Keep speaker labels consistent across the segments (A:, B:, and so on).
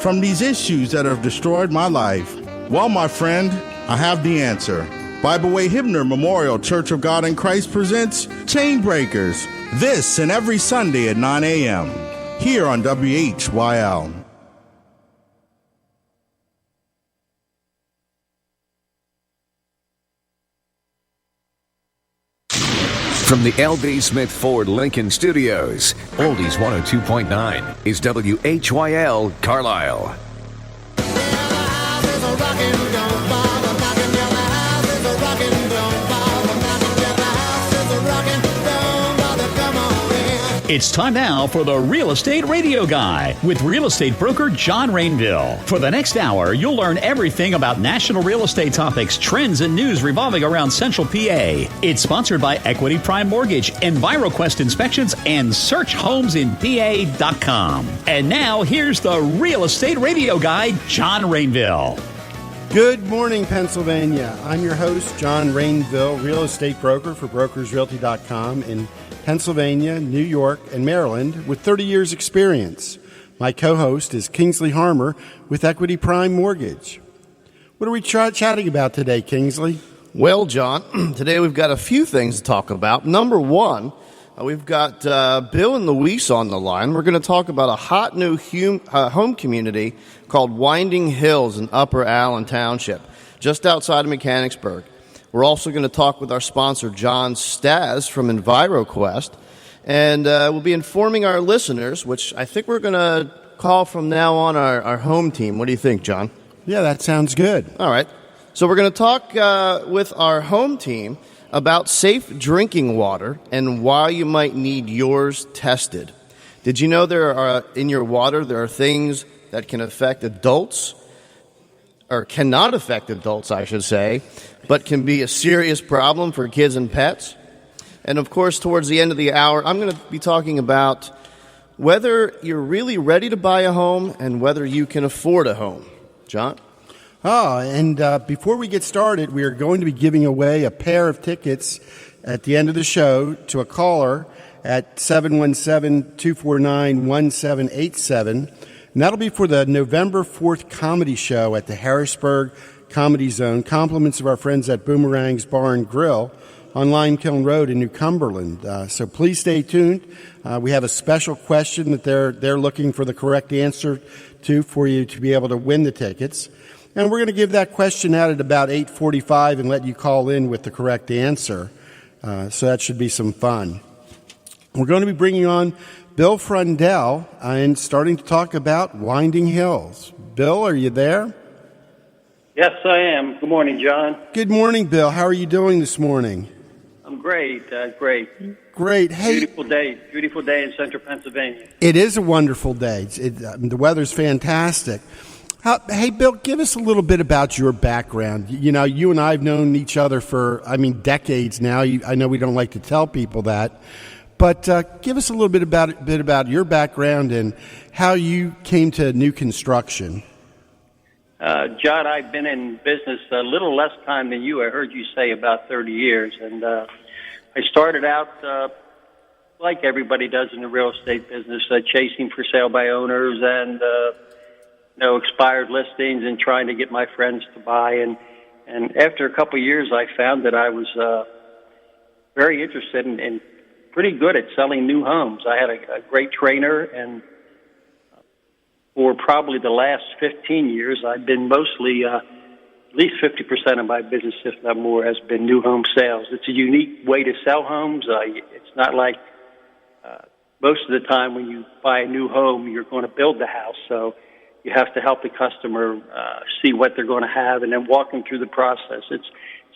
A: from these issues that have destroyed my life? Well, my friend, I have the answer. Bible Way Hibner Memorial Church of God in Christ presents Chain Breakers, this and every Sunday at 9 a.m. here on WHYL.
B: From the L.B. Smith Ford Lincoln Studios, Oldies 102.9 is WHYL Carlisle.
C: It's time now for the Real Estate Radio Guy with real estate broker John Rainville. For the next hour, you'll learn everything about national real estate topics, trends, and news revolving around Central PA. It's sponsored by Equity Prime Mortgage, Enviroquest Inspections, and SearchHomesInPA.com. And now, here's the Real Estate Radio Guy, John Rainville.
D: Good morning, Pennsylvania. I'm your host, John Rainville, real estate broker for brokersrealty.com in Pennsylvania, New York, and Maryland with 30 years experience. My co-host is Kingsley Harmer with Equity Prime Mortgage. What are we chatting about today, Kingsley?
E: Well, John, today we've got a few things to talk about. Number one, we've got Bill and Luis on the line. We're going to talk about a hot new home community called Winding Hills in Upper Allen Township, just outside of Mechanicsburg. We're also going to talk with our sponsor, John Staz from Enviroquest, and we'll be informing our listeners, which I think we're going to call from now on our home team. What do you think, John?
D: Yeah, that sounds good.
E: All right. So we're going to talk with our home team about safe drinking water and why you might need yours tested. Did you know in your water there are things that can affect adults, or cannot affect adults, I should say, but can be a serious problem for kids and pets? And, of course, towards the end of the hour, I'm going to be talking about whether you're really ready to buy a home and whether you can afford a home. John?
D: And before we get started, we are going to be giving away a pair of tickets at the end of the show to a caller at 717-249-1787. And that'll be for the November 4th comedy show at the Harrisburg Comedy Zone. Compliments of our friends at Boomerang's Bar and Grill on Lime Kiln Road in New Cumberland. So please stay tuned. We have a special question that they're looking for the correct answer to for you to be able to win the tickets. And we're going to give that question out at about 8:45 and let you call in with the correct answer. So that should be some fun. We're going to be bringing on Bill Freundel and starting to talk about Winding Hills. Bill, are you there?
F: Yes, I am. Good morning, John.
D: Good morning, Bill. How are you doing this morning?
F: I'm great. Great.
D: Great. Hey,
F: Beautiful day in central Pennsylvania.
D: It is a wonderful day. The weather's fantastic. Hey, Bill, give us a little bit about your background. You know, you and I have known each other for, decades now. I know we don't like to tell people that. But give us a little bit about your background and how you came to new construction.
F: John, I've been in business a little less time than you. I heard you say about 30 years. And I started out like everybody does in the real estate business, chasing for sale by owners and expired listings and trying to get my friends to buy. And after a couple of years, I found that I was very interested in pretty good at selling new homes. I had a great trainer, and for probably the last 15 years, I've been mostly, at least 50% of my business, if not more, has been new home sales. It's a unique way to sell homes. It's not like most of the time when you buy a new home, you're going to build the house. So you have to help the customer see what they're going to have and then walk them through the process. It's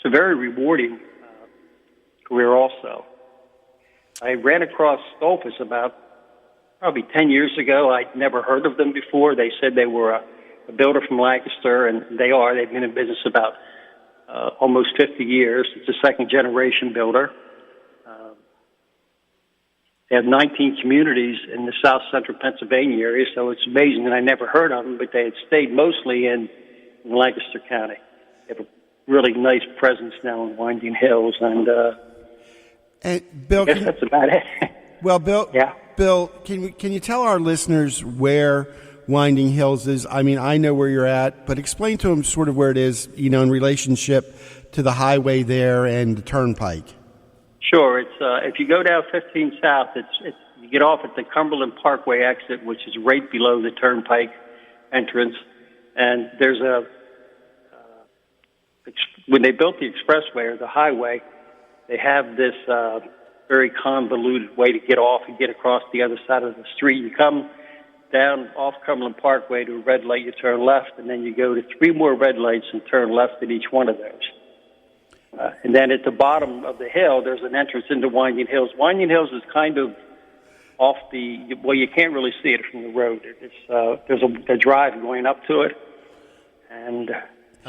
F: a very rewarding career also. I ran across Stoltfus about probably 10 years ago. I'd never heard of them before. They said they were a builder from Lancaster, and they are. They've been in business about almost 50 years. It's a second-generation builder. They have 19 communities in the south central Pennsylvania area, so it's amazing that I never heard of them, but they had stayed mostly in Lancaster County. They have a really nice presence now in Winding Hills, and
D: Bill,
F: I guess that's about it.
D: Well, Bill,
F: yeah.
D: Bill, can you tell our listeners where Winding Hills is. I mean, I know where you're at, but explain to them sort of where it is, in relationship to the highway there and the turnpike.
F: Sure. It's if you go down 15 South, it's you get off at the Cumberland Parkway exit, which is right below the turnpike entrance, and there's when they built the expressway or the highway, they have this very convoluted way to get off and get across the other side of the street. You come down off Cumberland Parkway to a red light, you turn left, and then you go to 3 more red lights and turn left at each one of those. And then at the bottom of the hill, there's an entrance into Winding Hills. Winding Hills is kind of off you can't really see it from the road. There's a drive going up to it, and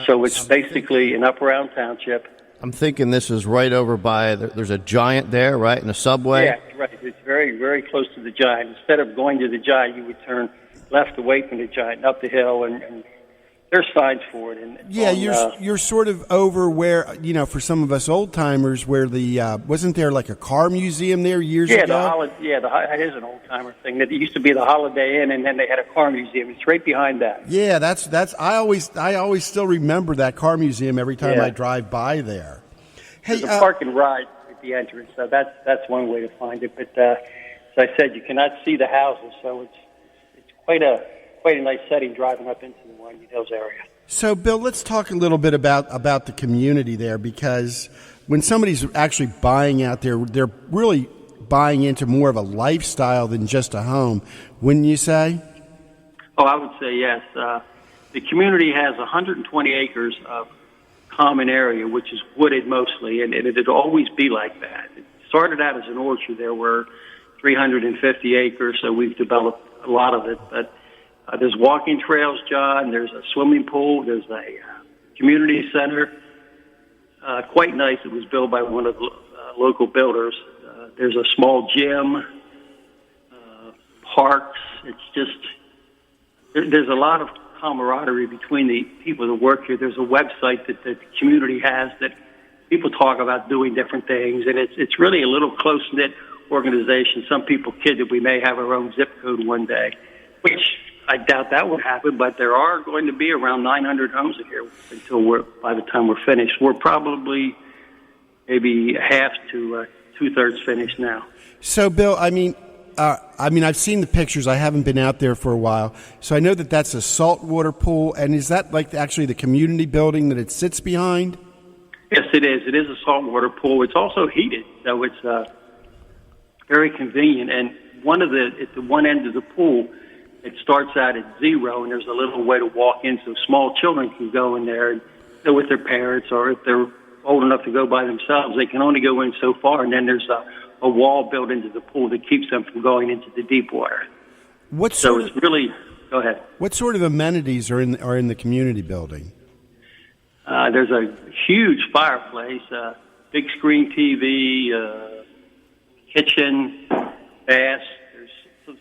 F: so it's basically an up-around township.
E: I'm thinking this is right over by, there's a Giant there, right, in a subway?
F: Yeah, right. It's very, very close to the Giant. Instead of going to the Giant, you would turn left away from the Giant and up the hill, and there's signs for it. And
D: yeah, you're sort of over where, for some of us old-timers, where wasn't there like a car museum there years ago?
F: That is an old-timer thing. That used to be the Holiday Inn, and then they had a car museum. It's right behind that.
D: Yeah, that's. I always still remember that car museum every time I drive by there. Hey,
F: there's a park and ride at the entrance, so that's one way to find it. But as I said, you cannot see the houses, so it's quite a nice setting driving up into the Winding Hills area.
D: So, Bill, let's talk a little bit about the community there, because when somebody's actually buying out there, they're really buying into more of a lifestyle than just a home, wouldn't you say?
F: Oh, I would say yes. The community has 120 acres of common area, which is wooded mostly, and it'd always be like that. It started out as an orchard. There were 350 acres, so we've developed a lot of it, but there's walking trails, John. There's a swimming pool. There's a community center. Quite nice. It was built by one of the local builders. There's a small gym, parks. It's just, there's a lot of camaraderie between the people that work here. There's a website that the community has that people talk about doing different things, and it's really a little close-knit organization. Some people kid that we may have our own zip code one day, which I doubt that would happen, but there are going to be around 900 homes in here by the time we're finished. We're probably maybe half to two-thirds finished now.
D: So, Bill, I've seen the pictures. I haven't been out there for a while. So I know that that's a saltwater pool, and is that like actually the community building that it sits behind?
F: Yes, it is. It is a saltwater pool. It's also heated, so it's very convenient. And at the one end of the pool, it starts out at 0, and there's a little way to walk in so small children can go in there and go with their parents, or if they're old enough to go by themselves, they can only go in so far, and then there's a wall built into the pool that keeps them from going into the deep water. Go ahead.
D: What sort of amenities are in the community building?
F: There's a huge fireplace, big screen TV, kitchen, bath.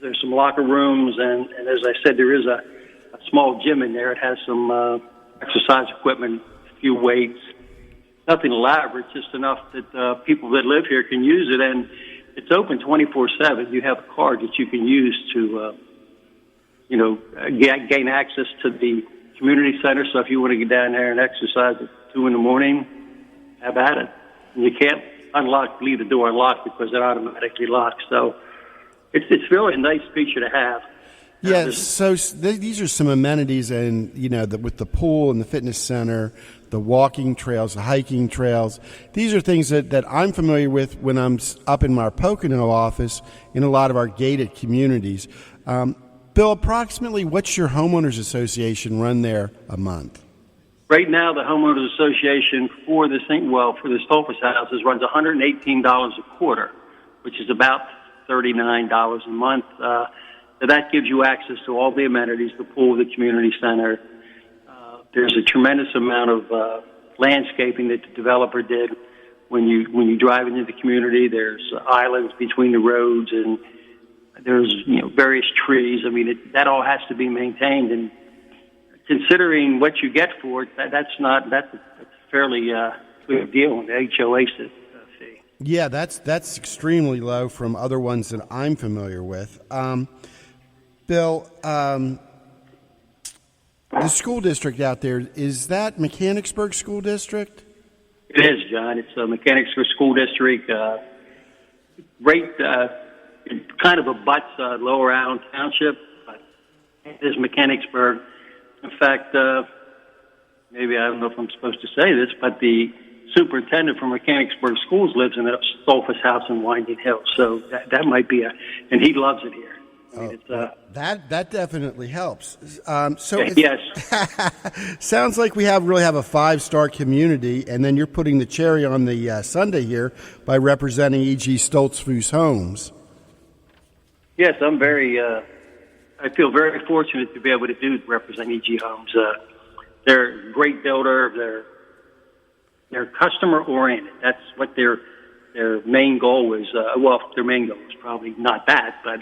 F: There's some locker rooms, and as I said, there is a small gym in there. It has some exercise equipment, a few weights. Nothing elaborate, just enough that people that live here can use it, and it's open 24/7. You have a card that you can use to, gain access to the community center. So if you want to get down there and exercise at 2 a.m, have at it. And you can't leave the door unlocked because it automatically locks. So it's really a nice feature to have.
D: Yes, so these are some amenities, and with the pool and the fitness center, the walking trails, the hiking trails. These are things that I'm familiar with when I'm up in our Pocono office in a lot of our gated communities. Bill, approximately what's your homeowners association run there a month?
F: Right now, the homeowners association for the Stoltfus houses runs $118 a quarter, which is about $39 a month. So that gives you access to all the amenities, the pool, the community center. There's a tremendous amount of landscaping that the developer did. When you drive into the community, there's islands between the roads, and there's various trees. I mean, that all has to be maintained. And considering what you get for it, that's a fairly good deal on the HOA fee.
D: Yeah, that's extremely low from other ones that I'm familiar with. Bill, the school district out there, is that Mechanicsburg School District?
F: It is, John. It's a Mechanicsburg School District. It kind of abuts Lower Allen Township. But it is Mechanicsburg. In fact, maybe I don't know if I'm supposed to say this, but the superintendent for Mechanicsburg Schools lives in a Stolfus house in Winding Hill. So that might be and he loves it here. I mean,
D: that definitely helps.
F: Yes.
D: Sounds like we really have a 5-star community, and then you're putting the cherry on the sundae here by representing EG Stoltfus Homes.
F: Yes, I'm I feel very fortunate to be able to represent EG Homes. They're a great builder. They're customer oriented. That's what their main goal was. Their main goal was probably not that, but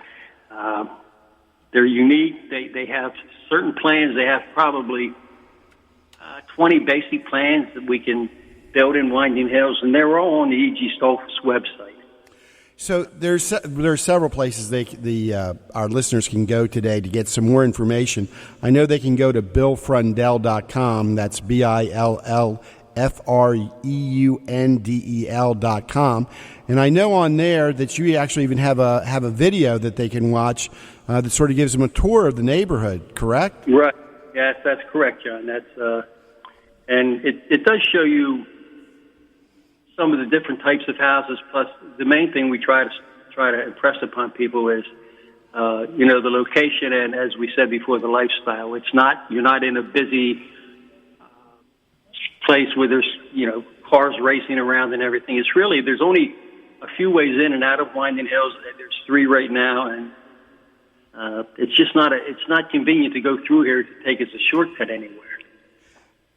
F: they're unique. They have certain plans. They have probably 20 basic plans that we can build in Winding Hills, and they're all on the EG Stoltfus website.
D: So there are several places our listeners can go today to get some more information. I know they can go to billfreundel.com. That's BILLFREUNDEL.com. And I know on there that you actually even have a video that they can watch that sort of gives them a tour of the neighborhood, correct?
F: Right. Yes, that's correct, John. That's and it does show you some of the different types of houses. Plus, the main thing we try to impress upon people is the location, and as we said before, the lifestyle. You're not in a busy place where there's cars racing around and everything. There's only a few ways in and out of Winding Hills. There's 3 right now, and it's not convenient to go through here to take as a shortcut anywhere.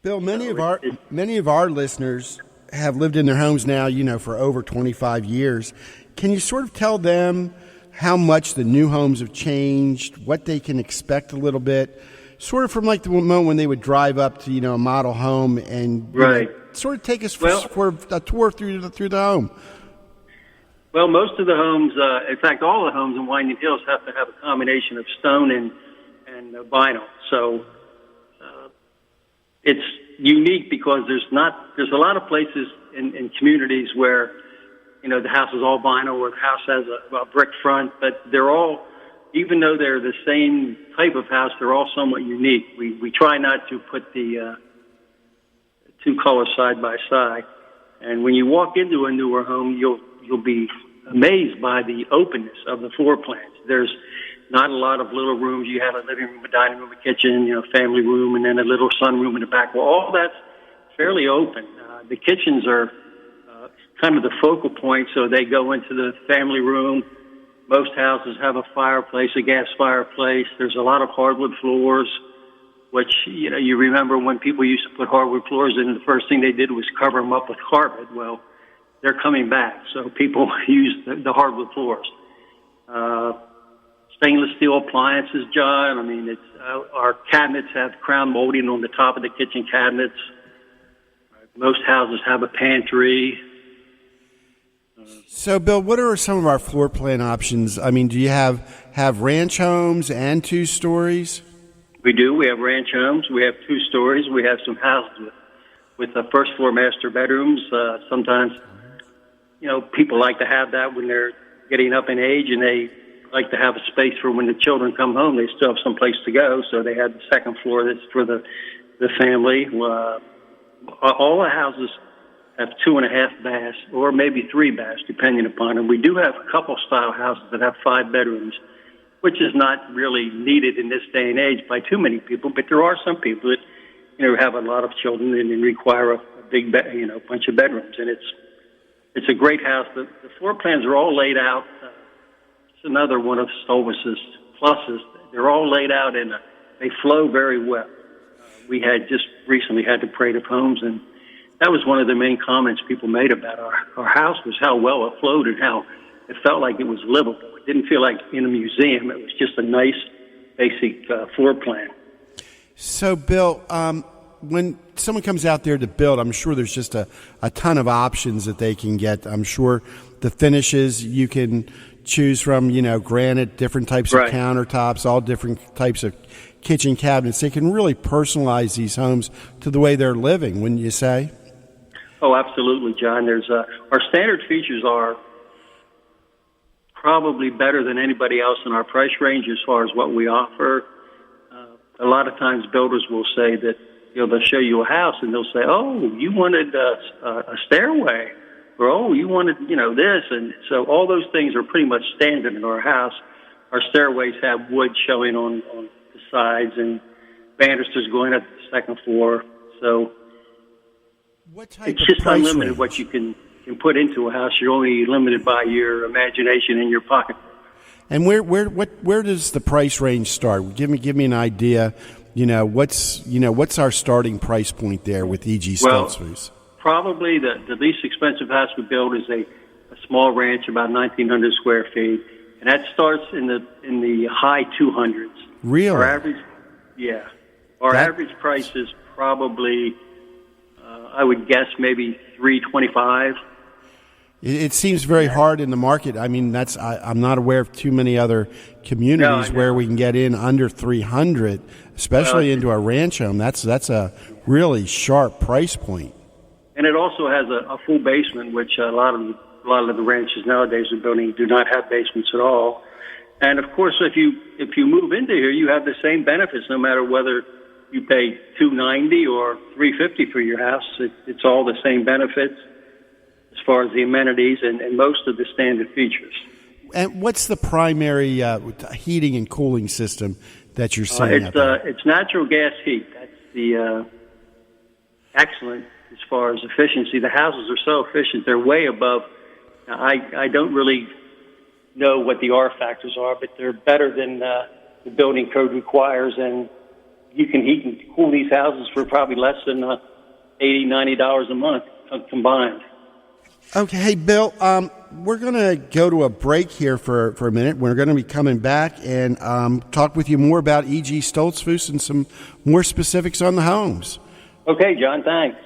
D: Bill, many of our listeners have lived in their homes now, for over 25 years. Can you sort of tell them how much the new homes have changed, what they can expect a little bit, sort of from like the moment when they would drive up to, a model home and sort of take us for a tour through the home?
F: Well, most of the homes, in fact, all the homes in Winding Hills have to have a combination of stone and vinyl. So it's unique because there's a lot of places in communities where the house is all vinyl or the house has a brick front, but they're all, even though they're the same type of house, they're all somewhat unique. We try not to put the 2 colors side by side, and when you walk into a newer home, you'll be amazed by the openness of the floor plans. There's not a lot of little rooms. You have a living room, a dining room, a kitchen, family room, and then a little sunroom in the back. Well, all that's fairly open. The kitchens are kind of the focal point, so they go into the family room. Most houses have a fireplace, a gas fireplace. There's a lot of hardwood floors, which, you remember when people used to put hardwood floors in, the first thing they did was cover them up with carpet. Well, they're coming back, so people use the hardwood floors. Stainless steel appliances, John. I mean, our cabinets have crown molding on the top of the kitchen cabinets. Most houses have a pantry.
D: So, Bill, what are some of our floor plan options? I mean, do you have ranch homes and 2 stories?
F: We do. We have ranch homes. We have 2 stories. We have some houses with the first floor master bedrooms. Sometimes, people like to have that when they're getting up in age, and they like to have a space for when the children come home. They still have some place to go, so they have the second floor that's for the family. All the houses have 2.5 baths, or maybe 3 baths, depending upon them. We do have a couple style houses that have 5 bedrooms, which is not really needed in this day and age by too many people. But there are some people that, have a lot of children and require a big, bunch of bedrooms. And it's a great house. The floor plans are all laid out. It's another one of Stolfus's pluses. They're all laid out and they flow very well. We had just recently had the Parade of Homes, and that was one of the main comments people made about our house was how well it flowed and how it felt like it was livable. It didn't feel like in a museum. It was just a nice, basic floor plan.
D: So, Bill, when someone comes out there to build, I'm sure there's just a ton of options that they can get. I'm sure the finishes you can choose from, granite, different types of countertops, all different types of kitchen cabinets. They can really personalize these homes to the way they're living, wouldn't you say?
F: Oh, absolutely, John. There's our standard features are probably better than anybody else in our price range as far as what we offer. A lot of times builders will say that, they'll show you a house and they'll say, oh, you wanted a stairway, or, oh, you wanted, this. And so all those things are pretty much standard in our house. Our stairways have wood showing on the sides and banisters going up to the second floor. So it's just unlimited range? What you can put into a house. You're only limited by your imagination and your pocket.
D: And where does the price range start? Give me an idea. What's our starting price point there with EG Stoltfus?
F: Well, probably the least expensive house we build is a small ranch, about 1,900 square feet, and that starts in the high 200s.
D: Really?
F: Our average, yeah. Our average price is probably, I would guess, maybe $325.
D: It seems very hard in the market. I mean, I'm not aware of too many other communities where we can get in under 300, especially into a ranch home. That's a really sharp price point.
F: And it also has a full basement, which a lot of the ranches nowadays are building do not have basements at all. And of course, if you move into here, you have the same benefits no matter whether you pay $290 or $350 for your house. It's all the same benefits as far as the amenities and most of the standard features.
D: And what's the primary heating and cooling system that you're seeing?
F: It's natural gas heat. That's the excellent as far as efficiency. The houses are so efficient; they're way above. I don't really know what the R factors are, but they're better than the building code requires, and you can heat and cool these houses for probably less than $80, $90 a month combined.
D: Okay, hey, Bill, we're going to go to a break here for a minute. We're going to be coming back and talk with you more about EG Stoltfus and some more specifics on the homes.
F: Okay, John, thanks.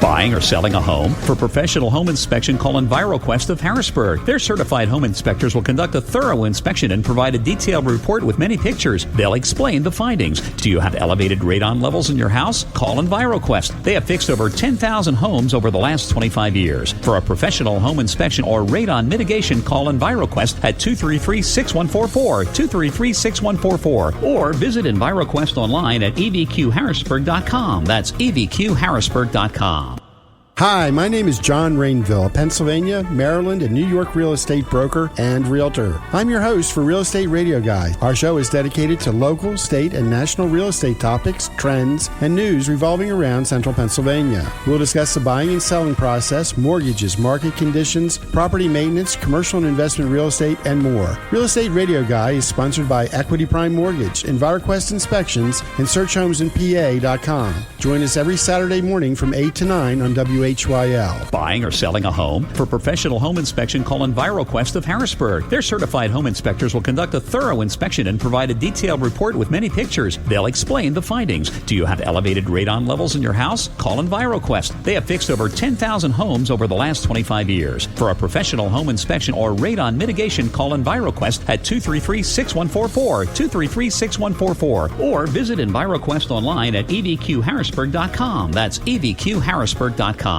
C: Buying or selling a home? For professional home inspection, call Enviroquest of Harrisburg. Their certified home inspectors will conduct a thorough inspection and provide a detailed report with many pictures. They'll explain the findings. Do you have elevated radon levels in your house? Call Enviroquest. They have fixed over 10,000 homes over the last 25 years. For a professional home inspection or radon mitigation, call Enviroquest at 233-6144, 233-6144, or visit Enviroquest online at evqharrisburg.com. That's evqharrisburg.com.
D: Hi, my name is John Rainville, a Pennsylvania, Maryland, and New York real estate broker and realtor. I'm your host for Real Estate Radio Guy. Our show is dedicated to local, state, and national real estate topics, trends, and news revolving around central Pennsylvania. We'll discuss the buying and selling process, mortgages, market conditions, property maintenance, commercial and investment real estate, and more. Real Estate Radio Guy is sponsored by Equity Prime Mortgage, Enviroquest Inspections, and SearchHomesInPA.com. Join us every Saturday morning from 8 to 9 on WHYL.
C: Buying or selling a home? For professional home inspection, call Enviroquest of Harrisburg. Their certified home inspectors will conduct a thorough inspection and provide a detailed report with many pictures. They'll explain the findings. Do you have elevated radon levels in your house? Call Enviroquest. They have fixed over 10,000 homes over the last 25 years. For a professional home inspection or radon mitigation, call Enviroquest at 233-6144, 233-6144, or visit Enviroquest online at evqharrisburg.com. That's evqharrisburg.com.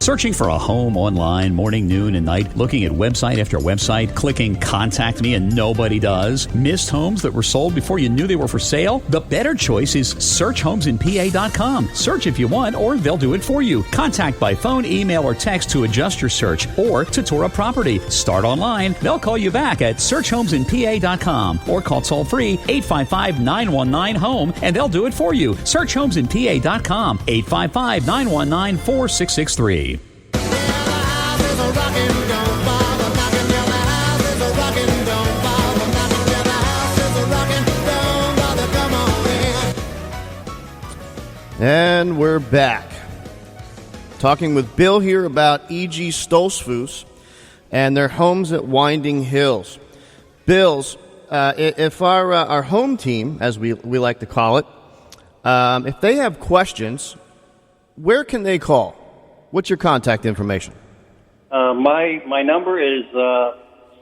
C: Searching for a home online morning, noon, and night, looking at website after website, clicking contact me and nobody does? Missed homes that were sold before you knew they were for sale? The better choice is searchhomesinpa.com. Search if you want, or they'll do it for you. Contact by phone, email, or text to adjust your search or to tour a property. Start online. They'll call you back at searchhomesinpa.com or call toll free 855-919-HOME and they'll do it for you. Searchhomesinpa.com, 855-919-4663.
E: And we're back. Talking with Bill here about EG Stoltfus and their homes at Winding Hills. Bill's, if our home team, as we like to call it, If they have questions, where can they call? What's your contact information?
F: My number is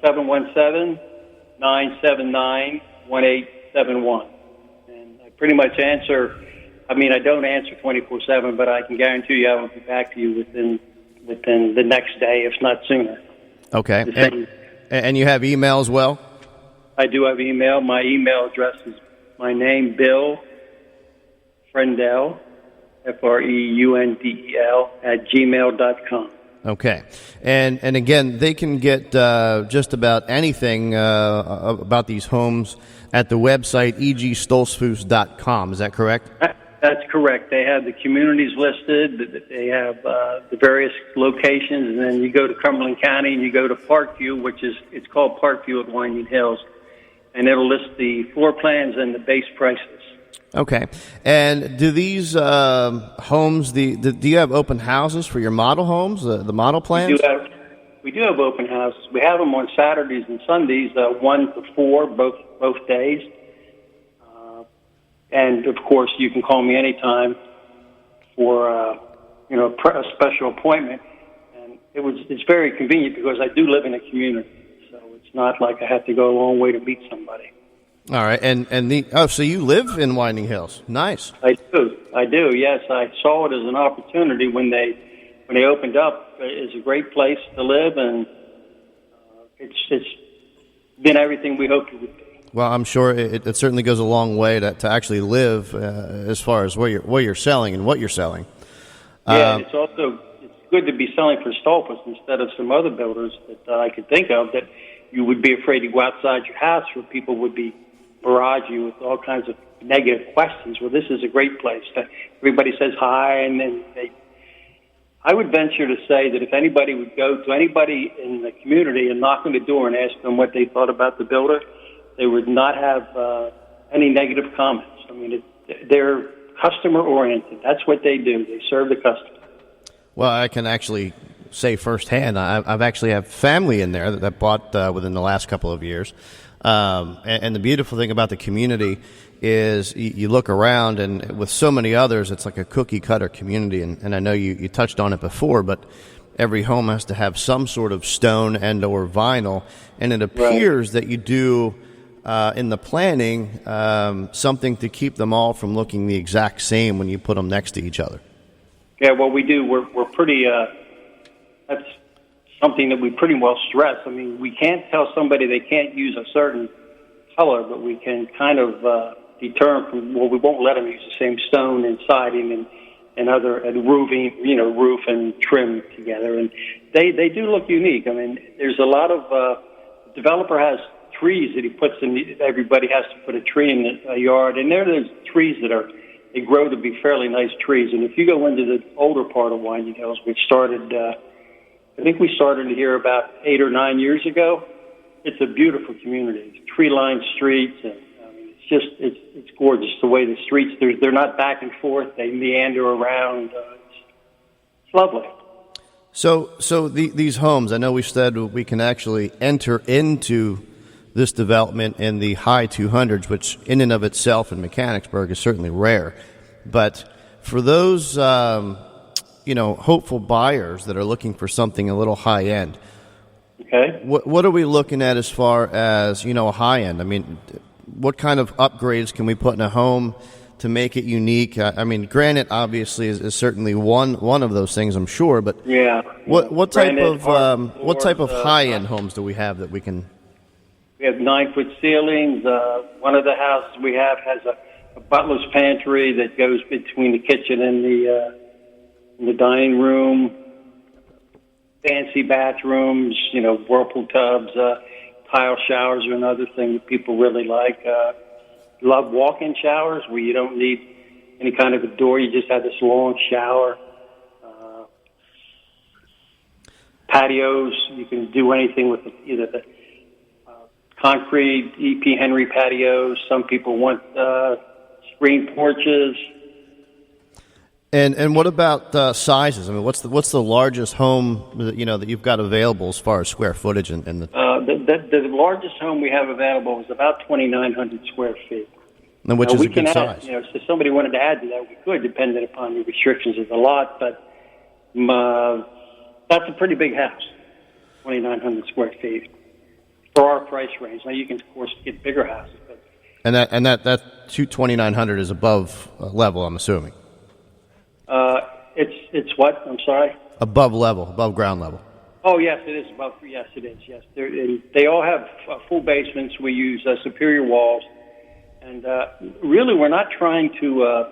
F: 717-979-1871. And I pretty much answer, I don't answer 24/7, but I can guarantee you I will be back to you within the next day, if not sooner.
E: Okay. And you have email as well?
F: I do have email. My email address is my name, Bill Freundel, Freundel, @gmail.com.
E: Okay. And again, they can get just about anything about these homes at the website egstoltfus.com. Is that correct?
F: That's correct. They have the communities listed. They have the various locations, and then you go to Cumberland County and you go to Parkview, it's called Parkview at Winding Hills, and it'll list the floor plans and the base prices.
E: Okay. And do these homes, do you have open houses for your model homes, the model plans?
F: We do have open houses. We have them on Saturdays and Sundays, 1 to 4, both days. And of course, you can call me anytime for a special appointment. And it's very convenient because I do live in a community, so it's not like I have to go a long way to meet somebody.
E: All right, so you live in Winding Hills? Nice.
F: I do. Yes, I saw it as an opportunity when they opened up. It's a great place to live, and it's been everything we hoped it would be.
E: Well, I'm sure it certainly goes a long way to actually live as far as where you're selling and what you're selling.
F: Yeah, it's good to be selling for Stolfus instead of some other builders that I could think of that you would be afraid to go outside your house where people would be barrage you with all kinds of negative questions. Well, this is a great place. Everybody says hi, and then I would venture to say that if anybody would go to anybody in the community and knock on the door and ask them what they thought about the builder, they would not have any negative comments. They're customer-oriented. That's what they do. They serve the customer.
E: Well, I can actually say firsthand, I've actually have family in there that bought within the last couple of years. And the beautiful thing about the community is you look around, and with so many others, it's like a cookie-cutter community. And I know you touched on it before, but every home has to have some sort of stone and or vinyl. And it appears that you do, in the planning, something to keep them all from looking the exact same when you put them next to each other.
F: Yeah, well, we do. We're pretty... that's something that we pretty well stress. We can't tell somebody they can't use a certain color, but we can kind of determine we won't let them use the same stone and siding and roofing, roof and trim together. And they do look unique. There's a lot of, developer has trees that he puts in, everybody has to put a tree in a yard, and there's trees they grow to be fairly nice trees. And if you go into the older part of Winding Hills, which started, I think we started here about 8 or 9 years ago. It's a beautiful community. It's tree-lined streets, and it's gorgeous the way the streets. They're not back and forth. They meander around. It's lovely.
E: So these homes, I know we said we can actually enter into this development in the high 200s, which in and of itself in Mechanicsburg is certainly rare. But for those hopeful buyers that are looking for something a little high end.
F: Okay.
E: What are we looking at as far as, a high end? What kind of upgrades can we put in a home to make it unique? Granite obviously is certainly one of those things, I'm sure, but
F: yeah.
E: What type of high end homes do we have that we can?
F: We have 9-foot ceilings. One of the houses we have has a butler's pantry that goes between the kitchen and the dining room, fancy bathrooms, whirlpool tubs, tile showers are another thing that people really like. Love walk-in showers where you don't need any kind of a door. You just have this long shower. Patios, you can do anything with either the concrete E.P. Henry patios. Some people want screen porches.
E: And what about sizes? What's the largest home that you've got available as far as square footage and the
F: largest home we have available is about 2,900 square feet.
E: which is
F: we
E: a good
F: can
E: size.
F: add, if somebody wanted to add to that, we could, depending upon the restrictions of the lot. But that's a pretty big house, 2,900 square feet for our price range. Now you can, of course, get bigger houses, but
E: that 2,900 is above level, I'm assuming.
F: it's what? I'm sorry.
E: Above ground level.
F: Oh, yes, it is. Yes, it is. Yes, they all have full basements. We use superior walls, and really, we're not trying to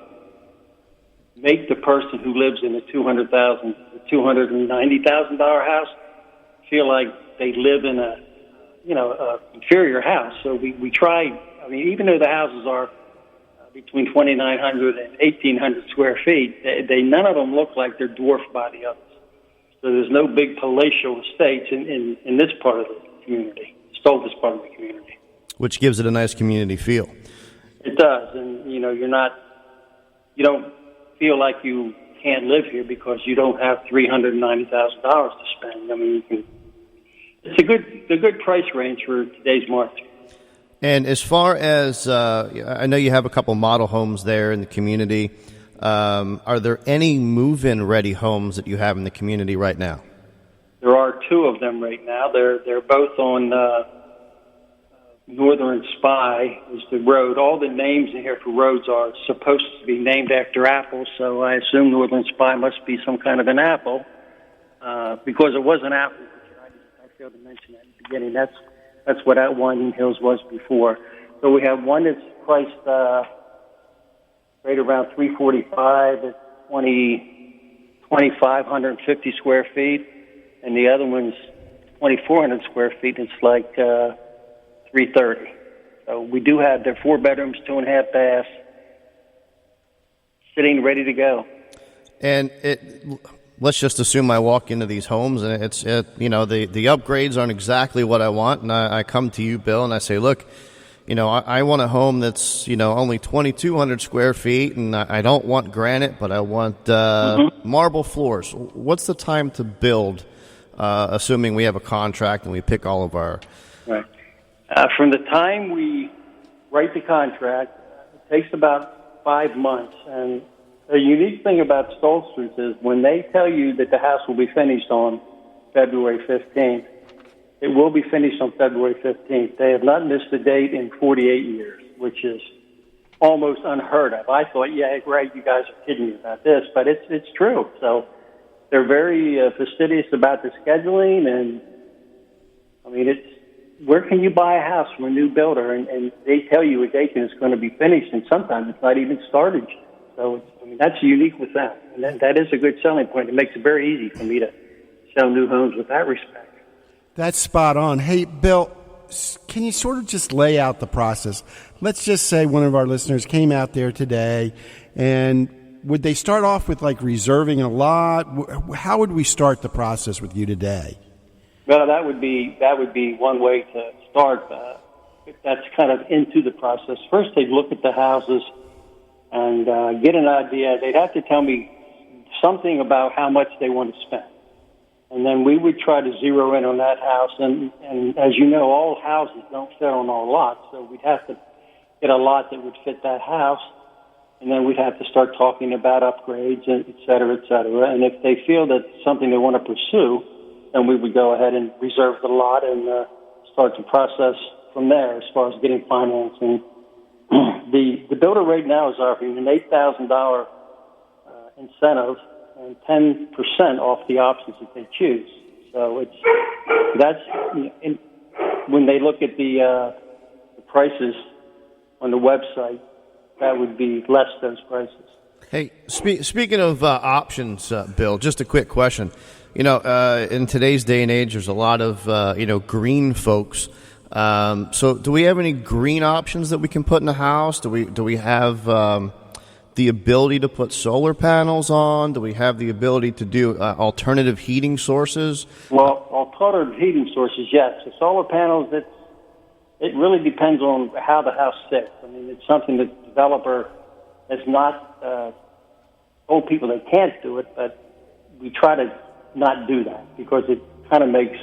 F: make the person who lives in the $290,000 house feel like they live in a inferior house. So we try. I mean, even though the houses are between 2,900 and 1,800 square feet, they none of them look like they're dwarfed by the others. So there's no big palatial estates in this part of the community, Stoltfus part of the community.
E: Which gives it a nice community feel.
F: It does, and you don't feel like you can't live here because you don't have $390,000 to spend. I mean, it's a good price range for today's market.
E: And as far as I know, you have a couple model homes there in the community. Are there any move-in ready homes that you have in the community right now?
F: There are two of them right now. They're both on Northern Spy is the road. All the names in here for roads are supposed to be named after apples, so I assume Northern Spy must be some kind of an apple because it was an apple. I failed to mention that in the beginning. That's what Winding Hills was before. So we have one that's priced right around $345 at 2,550 square feet, and the other one's 2,400 square feet. It's like $330. So we do have their 4 bedrooms, 2.5 baths, sitting ready to go.
E: And let's just assume I walk into these homes and the upgrades aren't exactly what I want, and I come to you, Bill, and I say, look, I want a home that's, only 2,200 square feet, and I don't want granite, but I want marble floors. What's the time to build, assuming we have a contract and we pick all of our...
F: Right. From the time we write the contract, it takes about 5 months. And the unique thing about Stolzfus is when they tell you that the house will be finished on February 15th, it will be finished on February 15th. They have not missed a date in 48 years, which is almost unheard of. I thought, yeah, right, you guys are kidding me about this, but it's true. So they're very fastidious about the scheduling, and I mean, where can you buy a house from a new builder, and they tell you a date and it's going to be finished, and sometimes it's not even started. So that's unique with that, and that is a good selling point. It makes it very easy for me to sell new homes with that respect.
D: That's spot on. Hey, Bill, can you sort of just lay out the process? Let's just say one of our listeners came out there today, and would they start off with like reserving a lot? How would we start the process with you today?
F: Well, that would be one way to start. That's kind of into the process. First, they'd look at the houses and get an idea. They'd have to tell me something about how much they want to spend. And then we would try to zero in on that house. And as you know, all houses don't fit on all lots, so we'd have to get a lot that would fit that house. And then we'd have to start talking about upgrades, and et cetera, et cetera. And if they feel that's something they want to pursue, then we would go ahead and reserve the lot and start the process from there as far as getting financing. The builder right now is offering an $8,000 incentive and 10% off the options that they choose. So when they look at the prices on the website, that would be less those prices.
E: Hey, speaking of options, Bill, just a quick question. In today's day and age, there's a lot of green folks. So, do we have any green options that we can put in the house? Do we have the ability to put solar panels on? Do we have the ability to do alternative heating sources?
F: Well, alternative heating sources, yes. The solar panels, it really depends on how the house sits. I mean, it's something that the developer has not told people they can't do it, but we try to not do that because it kind of makes,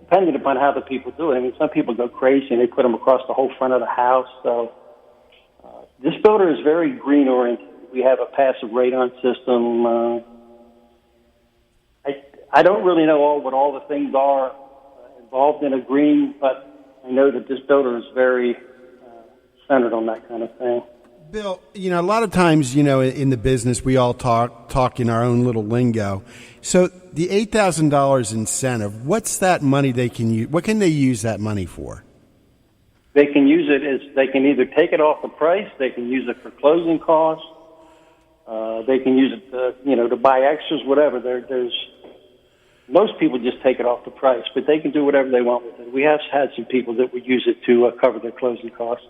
F: depending upon how the people do it. I mean, some people go crazy and they put them across the whole front of the house. So This builder is very green oriented. We have a passive radon system. I don't really know what all the things are involved in a green, but I know that this builder is very centered on that kind of thing.
D: Bill, a lot of times, in the business, we all talk in our own little lingo. So the $8,000 incentive, what's that money they can use? What can they use that money for?
F: They can use it as they can either take it off the price, they can use it for closing costs, they can use it to buy extras, whatever. There's most people just take it off the price, but they can do whatever they want with it. We have had some people that would use it to cover their closing costs.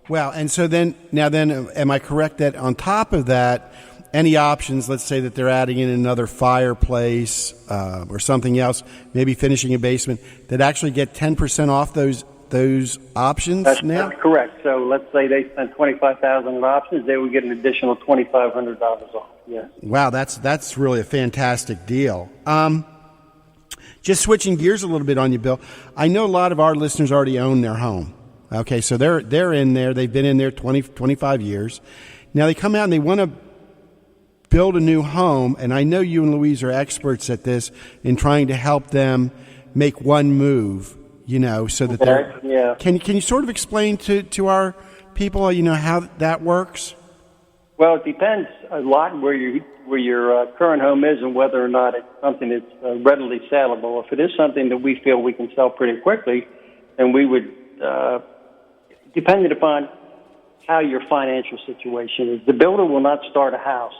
D: Well, and so then, am I correct that on top of that, any options, let's say that they're adding in another fireplace or something else, maybe finishing a basement, that actually get 10% off those options now?
F: That's correct. So let's say they spend $25,000 in options, they would get an additional $2,500 off. Yes. Wow,
D: that's really a fantastic deal. Just switching gears a little bit on you, Bill. I know a lot of our listeners already own their home. Okay, so they're in there. They've been in there 20, 25 years. Now they come out and they want to build a new home, and I know you and Louise are experts at this in trying to help them make one move, so that they're...
F: Yeah.
D: Can you sort of explain to our people, how that works?
F: Well, it depends a lot where your current home is and whether or not it's something that's readily sellable. If it is something that we feel we can sell pretty quickly, then we would... depending upon how your financial situation is. The builder will not start a house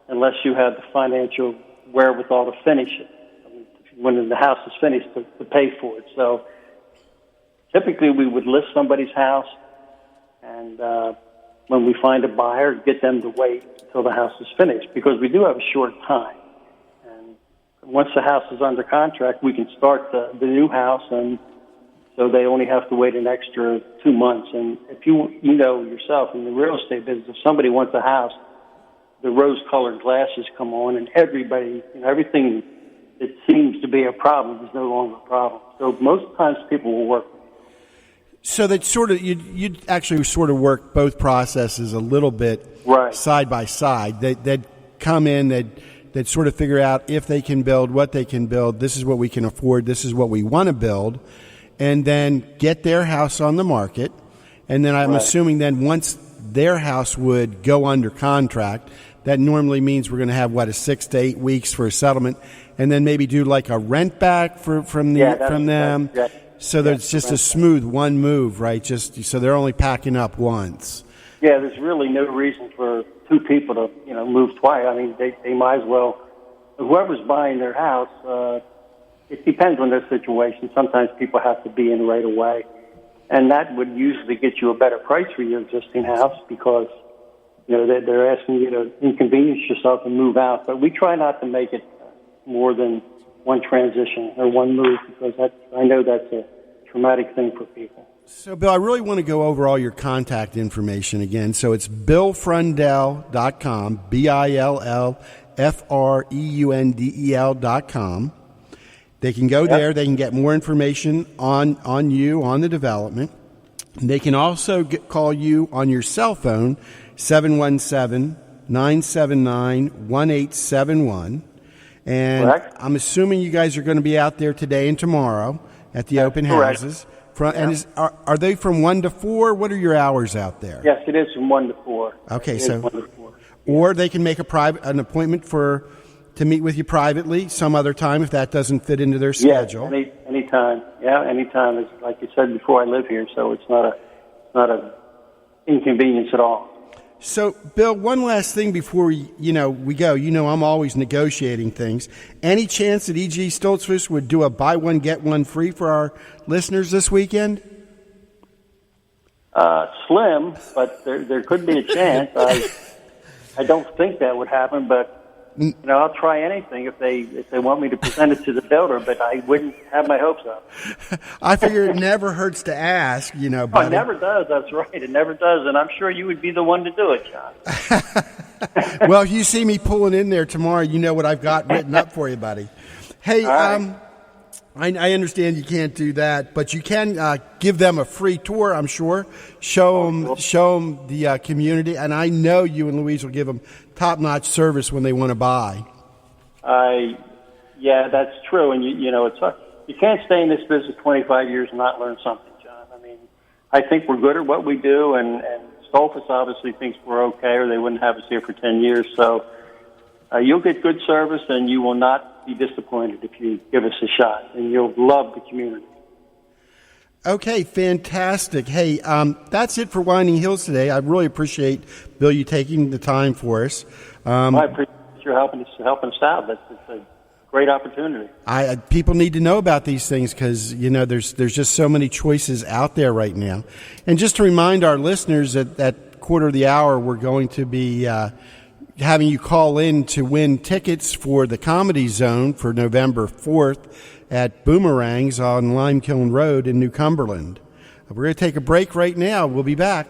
F: unless you have the financial wherewithal to finish it. When the house is finished, to pay for it. So typically we would list somebody's house, and when we find a buyer, get them to wait until the house is finished, because we do have a short time. And once the house is under contract, we can start the new house, and so they only have to wait an extra 2 months. And if you know yourself in the real estate business, if somebody wants a house, the rose-colored glasses come on, and everybody, everything that seems to be a problem is no longer a problem. So most times people will work.
D: So that sort of you'd actually sort of work both processes a little bit side by side. They'd come in, they'd sort of figure out if they can build, what they can build. This is what we can afford. This is what we want to build. And then get their house on the market. And then I'm assuming then once their house would go under contract, that normally means we're going to have, 6 to 8 weeks for a settlement, and then maybe do like a rent back from them. So there's just a smooth one move, right? Just so they're only packing up once.
F: Yeah, there's really no reason for two people to, move twice. I mean, they might as well, whoever's buying their house, it depends on their situation. Sometimes people have to be in right away. And that would usually get you a better price for your existing house because, they're asking you to inconvenience yourself and move out. But we try not to make it more than one transition or one move, because I know that's a traumatic thing for people.
D: So, Bill, I really want to go over all your contact information again. So it's BillFreundel.com, BillFreundel.com. They can go there. They can get more information on you, on the development. They can also call you on your cell phone, 717-979-1871. And
F: correct.
D: I'm assuming you guys are going to be out there today and tomorrow at the open houses. And are they from 1 to 4? What are your hours out there?
F: Yes, it is from 1 to 4.
D: Okay, so 1 to 4. Or they can make an appointment to meet with you privately some other time if that doesn't fit into their schedule.
F: Yeah, anytime. Yeah, anytime. It's, like you said before, I live here, so it's not a inconvenience at all.
D: So, Bill, one last thing before we go. I'm always negotiating things. Any chance that EG Stoltfus would do a buy one get one free for our listeners this weekend?
F: Slim, but there could be a chance. I don't think that would happen, but I'll try anything if they want me to present it to the builder, but I wouldn't have my hopes up.
D: I figure it never hurts to ask,
F: It never does. That's right. It never does, and I'm sure you would be the one to do it, John.
D: Well, if you see me pulling in there tomorrow, you know what I've got written up for you, buddy. Hey,
F: right.
D: I understand you can't do that, but you can give them a free tour, I'm sure. Show them the community, and I know you and Louise will give them top-notch service when they want to buy.
F: Yeah, that's true. And, you can't stay in this business 25 years and not learn something, John. I mean, I think we're good at what we do, and Stoltfus obviously thinks we're okay, or they wouldn't have us here for 10 years. So you'll get good service, and you will not be disappointed if you give us a shot, and you'll love the community.
D: Okay, fantastic. Hey, that's it for Winding Hills today. I really appreciate, Bill, you taking the time for us.
F: I appreciate you helping us out. It's a great opportunity.
D: People need to know about these things because, there's just so many choices out there right now. And just to remind our listeners, at quarter of the hour, we're going to be having you call in to win tickets for the Comedy Zone for November 4th at Boomerangs on Limekiln Road in New Cumberland. We're going to take a break right now. We'll be back.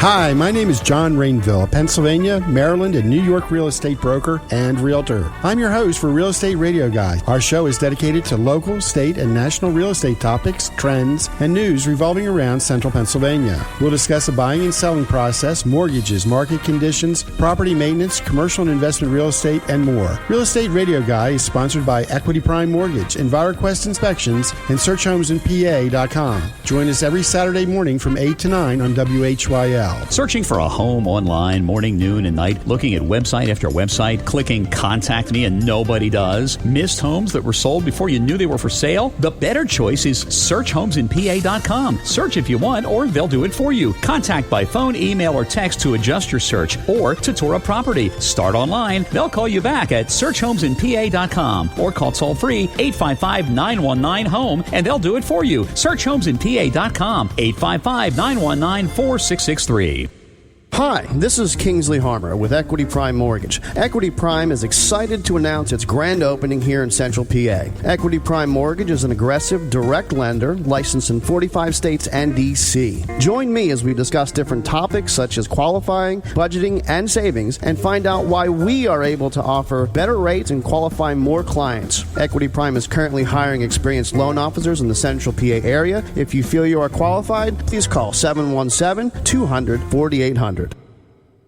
D: Hi, my name is John Rainville, a Pennsylvania, Maryland, and New York real estate broker and realtor. I'm your host for Real Estate Radio Guy. Our show is dedicated to local, state, and national real estate topics, trends, and news revolving around central Pennsylvania. We'll discuss the buying and selling process, mortgages, market conditions, property maintenance, commercial and investment real estate, and more. Real Estate Radio Guy is sponsored by Equity Prime Mortgage, Enviroquest Inspections, and SearchHomesInPA.com. Join us every Saturday morning from 8 to 9 on WHYL.
C: Searching for a home online morning, noon, and night, looking at website after website, clicking contact me and nobody does, missed homes that were sold before you knew they were for sale? The better choice is SearchHomesInPA.com. Search if you want, or they'll do it for you. Contact by phone, email, or text to adjust your search or to tour a property. Start online. They'll call you back at SearchHomesInPA.com or call toll-free 855-919-HOME and they'll do it for you. SearchHomesInPA.com, 855-919-4663.
E: Hi, this is Kingsley Harmer with Equity Prime Mortgage. Equity Prime is excited to announce its grand opening here in Central PA. Equity Prime Mortgage is an aggressive, direct lender licensed in 45 states and D.C. Join me as we discuss different topics such as qualifying, budgeting, and savings, and find out why we are able to offer better rates and qualify more clients. Equity Prime is currently hiring experienced loan officers in the Central PA area. If you feel you are qualified, please call 717-200-4800.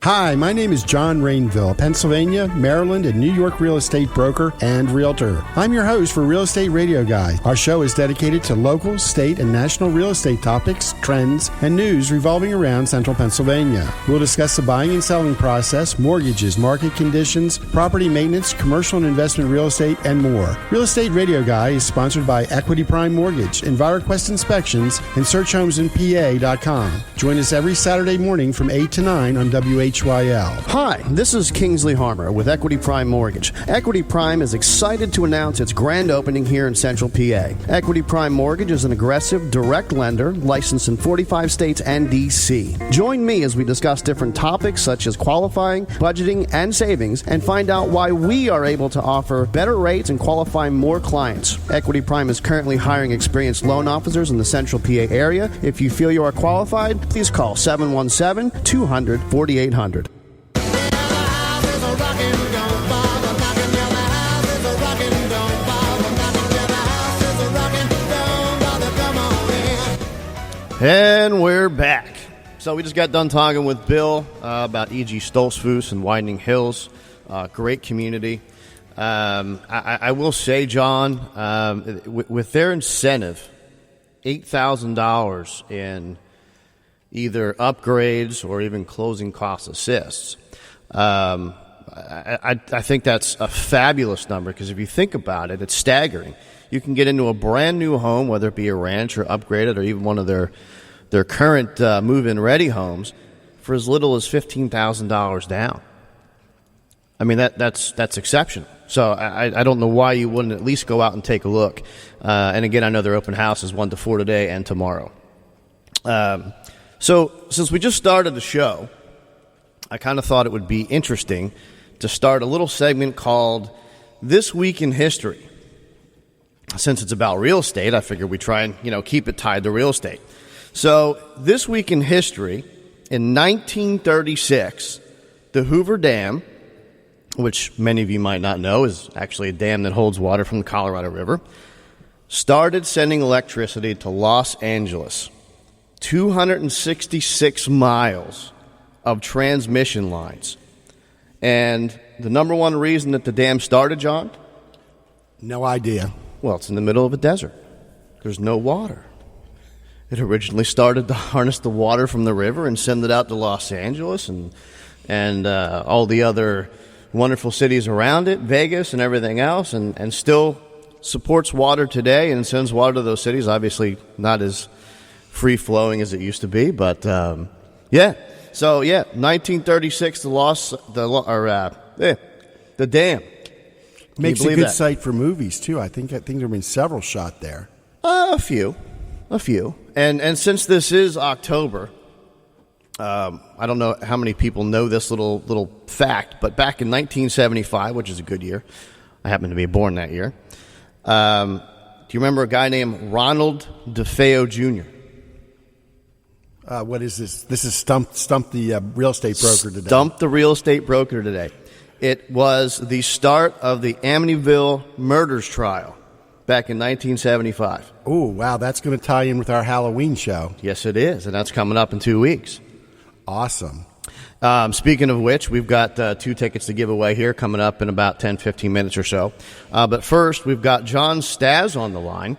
D: Hi, my name is John Rainville, Pennsylvania, Maryland, and New York real estate broker and realtor. I'm your host for Real Estate Radio Guy. Our show is dedicated to local, state, and national real estate topics, trends, and news revolving around central Pennsylvania. We'll discuss the buying and selling process, mortgages, market conditions, property maintenance, commercial and investment real estate, and more. Real Estate Radio Guy is sponsored by Equity Prime Mortgage, Enviroquest Inspections, and SearchHomesInPA.com. Join us every Saturday morning from 8 to 9 on WHYL.
E: Hi, this is Kingsley Harmer with Equity Prime Mortgage. Equity Prime is excited to announce its grand opening here in Central PA. Equity Prime Mortgage is an aggressive, direct lender licensed in 45 states and D.C. Join me as we discuss different topics such as qualifying, budgeting, and savings, and find out why we are able to offer better rates and qualify more clients. Equity Prime is currently hiring experienced loan officers in the Central PA area. If you feel you are qualified, please call 717-200-4800. And we're back. So we just got done talking with Bill about EG Stoltfus and Winding Hills. Great community. I will say, John, with their incentive, $8,000 in either upgrades or even closing cost assists, I think that's a fabulous number because if you think about it, it's staggering. You can get into a brand new home, whether it be a ranch or upgraded or even one of their current move-in ready homes, for as little as $15,000 down. I mean, that's exceptional. So I don't know why you wouldn't at least go out and take a look. And again, I know their open house is 1 to 4 today and tomorrow. So since we just started the show, I kind of thought it would be interesting to start a little segment called This Week in History. Since it's about real estate, I figured we try and, keep it tied to real estate. So this week in history, in 1936, the Hoover Dam, which many of you might not know is actually a dam that holds water from the Colorado River, started sending electricity to Los Angeles. 266 miles of transmission lines. And the number one reason that the dam started, John?
D: No idea.
E: Well, it's in the middle of a desert. There's no water. It originally started to harness the water from the river and send it out to Los Angeles and all the other wonderful cities around it, Vegas and everything else, and still supports water today and sends water to those cities. Obviously not as free-flowing as it used to be, but yeah. So, yeah, 1936, the dam.
D: Makes a good site for movies, too. I think there have been several shot there.
E: A few. And since this is October, I don't know how many people know this little fact, but back in 1975, which is a good year, I happen to be born that year, do you remember a guy named Ronald DeFeo Jr.?
D: What is this? This is Stump the real estate broker today.
E: Stump the real estate broker today. It was the start of the Amityville murders trial back in 1975.
D: Oh, wow. That's going to tie in with our Halloween show.
E: Yes, it is, and that's coming up in 2 weeks.
D: Awesome.
E: Speaking of which, we've got 2 tickets to give away here coming up in about 10, 15 minutes or so. But first, we've got John Staz on the line,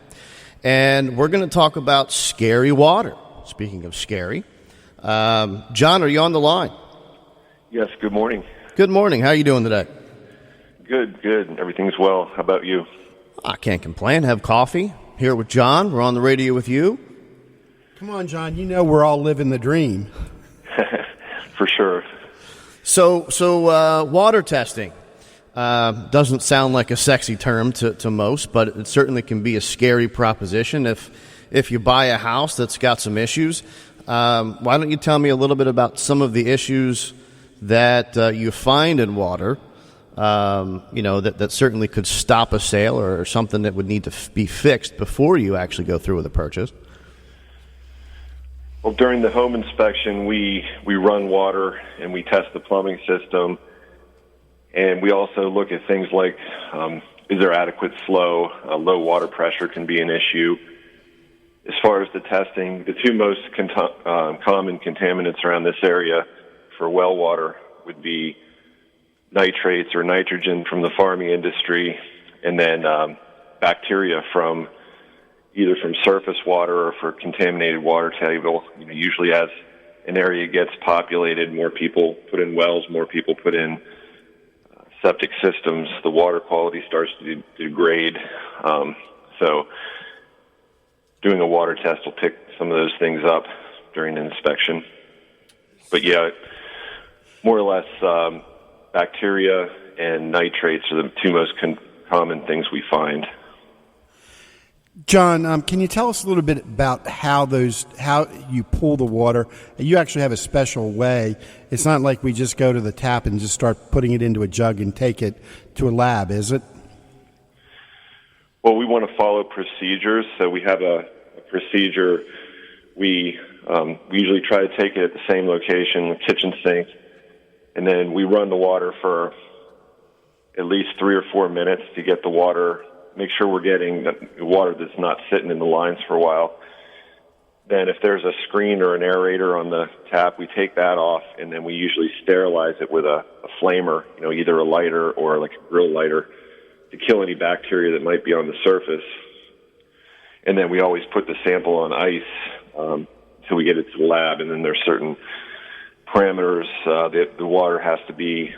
E: and we're going to talk about scary water. Speaking of scary. John, are you on the line?
G: Yes, good morning.
E: Good morning. How are you doing today?
G: Good. Everything's well. How about you?
E: I can't complain. Have coffee. Here with John. We're on the radio with you.
D: Come on, John. You know we're all living the dream.
G: For sure.
E: So water testing doesn't sound like a sexy term to most, but it certainly can be a scary proposition if you buy a house that's got some issues. Why don't you tell me a little bit about some of the issues that you find in water, that certainly could stop a sale or something that would need to be fixed before you actually go through with a purchase?
G: Well, during the home inspection, we run water and we test the plumbing system. And we also look at things like, is there adequate flow? Low water pressure can be an issue. As far as the testing, the 2 most common contaminants around this area for well water would be nitrates or nitrogen from the farming industry, and then bacteria from either from surface water or for contaminated water table. Usually as an area gets populated, more people put in wells, more people put in septic systems, the water quality starts to degrade. So doing a water test will pick some of those things up during the inspection. But yeah, more or less bacteria and nitrates are the 2 most common things we find.
D: John, can you tell us a little bit about how you pull the water? You actually have a special way. It's not like we just go to the tap and just start putting it into a jug and take it to a lab, is it?
G: Well, we want to follow procedures, so we have a procedure. We usually try to take it at the same location, the kitchen sink, and then we run the water for at least 3 or 4 minutes to get the water, make sure we're getting the water that's not sitting in the lines for a while. Then if there's a screen or an aerator on the tap, we take that off, and then we usually sterilize it with a flamer, either a lighter or like a grill lighter, to kill any bacteria that might be on the surface. And then we always put the sample on ice until we get it to the lab, and then there's certain parameters. The water has to be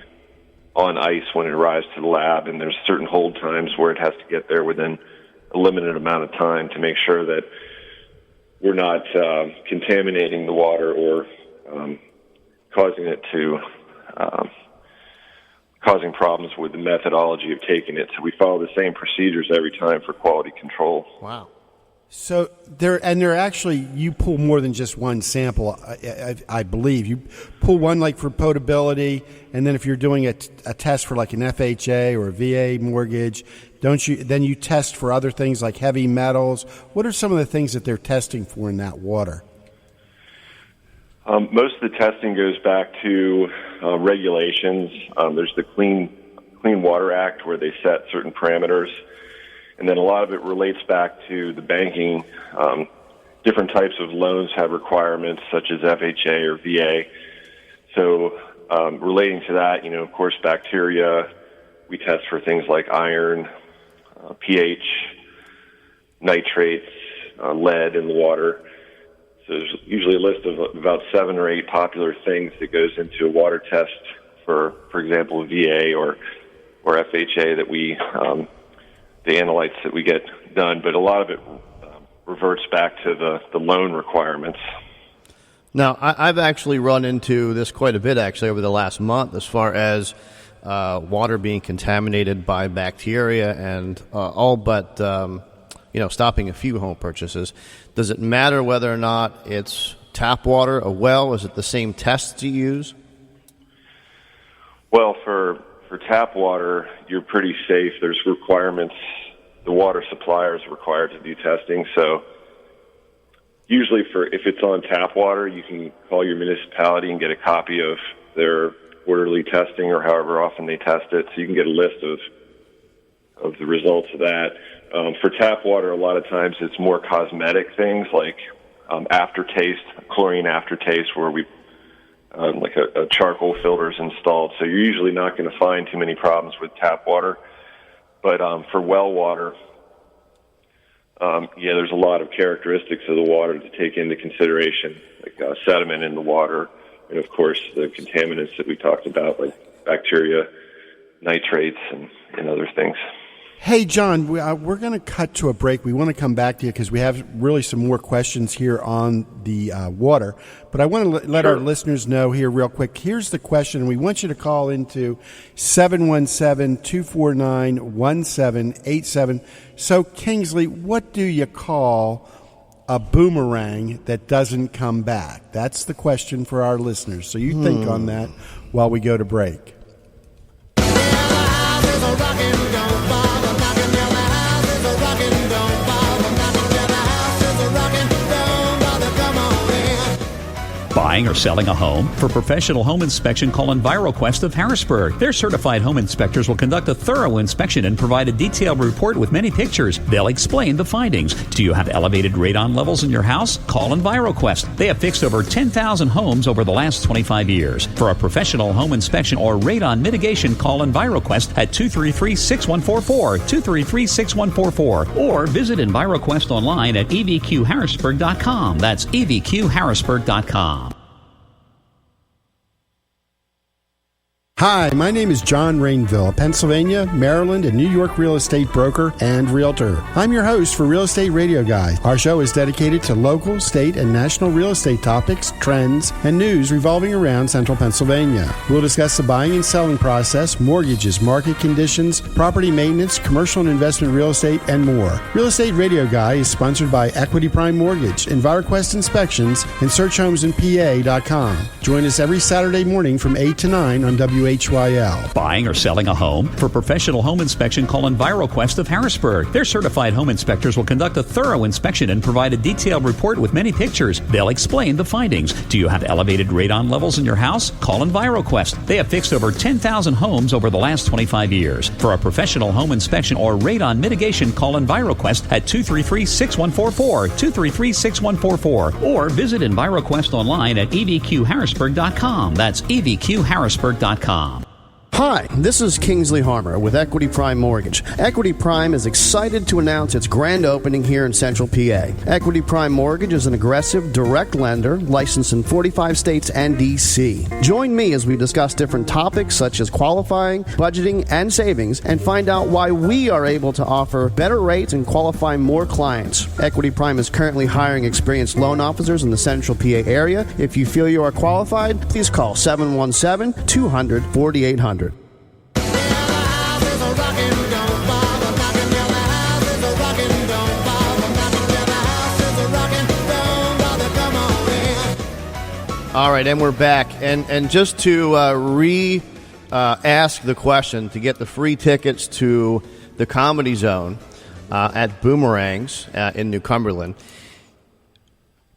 G: on ice when it arrives to the lab, and there's certain hold times where it has to get there within a limited amount of time to make sure that we're not contaminating the water or causing it to causing problems with the methodology of taking it. So we follow the same procedures every time for quality control.
E: Wow.
D: So they're actually, you pull more than just one sample, I believe. You pull one like for potability, and then if you're doing a test for like an FHA or a VA mortgage, then you test for other things like heavy metals. What are some of the things that they're testing for in that water?
G: Most of the testing goes back to regulations. There's the Clean Water Act where they set certain parameters, and then a lot of it relates back to the banking. Different types of loans have requirements such as FHA or VA. So relating to that, of course, bacteria, we test for things like iron, pH, nitrates, lead in the water. So there's usually a list of about 7 or 8 popular things that goes into a water test for example, a VA or FHA that the analytes that we get done. But a lot of it reverts back to the loan requirements.
E: Now, I've actually run into this quite a bit, actually, over the last month as far as water being contaminated by bacteria and all but, stopping a few home purchases. Does it matter whether or not it's tap water, a well? Is it the same tests you use?
G: Well, for tap water, you're pretty safe. There's requirements. The water supplier is required to do testing. So usually if it's on tap water, you can call your municipality and get a copy of their quarterly testing or however often they test it. So you can get a list of the results of that. For tap water, a lot of times it's more cosmetic things like aftertaste, chlorine aftertaste, where we like a charcoal filter is installed. So you're usually not going to find too many problems with tap water. But for well water, there's a lot of characteristics of the water to take into consideration, like sediment in the water, and of course the contaminants that we talked about, like bacteria, nitrates, and other things.
D: Hey, John, we're going to cut to a break. We want to come back to you because we have really some more questions here on the water. But I want to let our listeners know here real quick. Here's the question, and we want you to call into 717-249-1787. So, Kingsley, what do you call a boomerang that doesn't come back? That's the question for our listeners. So you think on that while we go to break.
C: Buying or selling a home? For professional home inspection, call Enviroquest of Harrisburg. Their certified home inspectors will conduct a thorough inspection and provide a detailed report with many pictures. They'll explain the findings. Do you have elevated radon levels in your house? Call Enviroquest. They have fixed over 10,000 homes over the last 25 years. For a professional home inspection or radon mitigation, call Enviroquest at 233-6144, 233-6144, or visit Enviroquest online at evqharrisburg.com. That's evqharrisburg.com.
D: Hi, my name is John Rainville, a Pennsylvania, Maryland, and New York real estate broker and realtor. I'm your host for Real Estate Radio Guy. Our show is dedicated to local, state, and national real estate topics, trends, and news revolving around central Pennsylvania. We'll discuss the buying and selling process, mortgages, market conditions, property maintenance, commercial and investment real estate, and more. Real Estate Radio Guy is sponsored by Equity Prime Mortgage, Enviroquest Inspections, and SearchHomesInPA.com. Join us every Saturday morning from 8 to 9 on WHYL.
C: Buying or selling a home? For professional home inspection, call Enviroquest of Harrisburg. Their certified home inspectors will conduct a thorough inspection and provide a detailed report with many pictures. They'll explain the findings. Do you have elevated radon levels in your house? Call Enviroquest. They have fixed over 10,000 homes over the last 25 years. For a professional home inspection or radon mitigation, call Enviroquest at 233-6144, 233-6144, or visit Enviroquest online at evqharrisburg.com. That's evqharrisburg.com.
E: Hi, this is Kingsley Harmer with Equity Prime Mortgage. Equity Prime is excited to announce its grand opening here in Central PA. Equity Prime Mortgage is an aggressive, direct lender licensed in 45 states and D.C. Join me as we discuss different topics such as qualifying, budgeting, and savings, and find out why we are able to offer better rates and qualify more clients. Equity Prime is currently hiring experienced loan officers in the Central PA area. If you feel you are qualified, please call 717-200-4800. All right, and we're back. And just to ask the question, to get the free tickets to the Comedy Zone at Boomerangs in New Cumberland,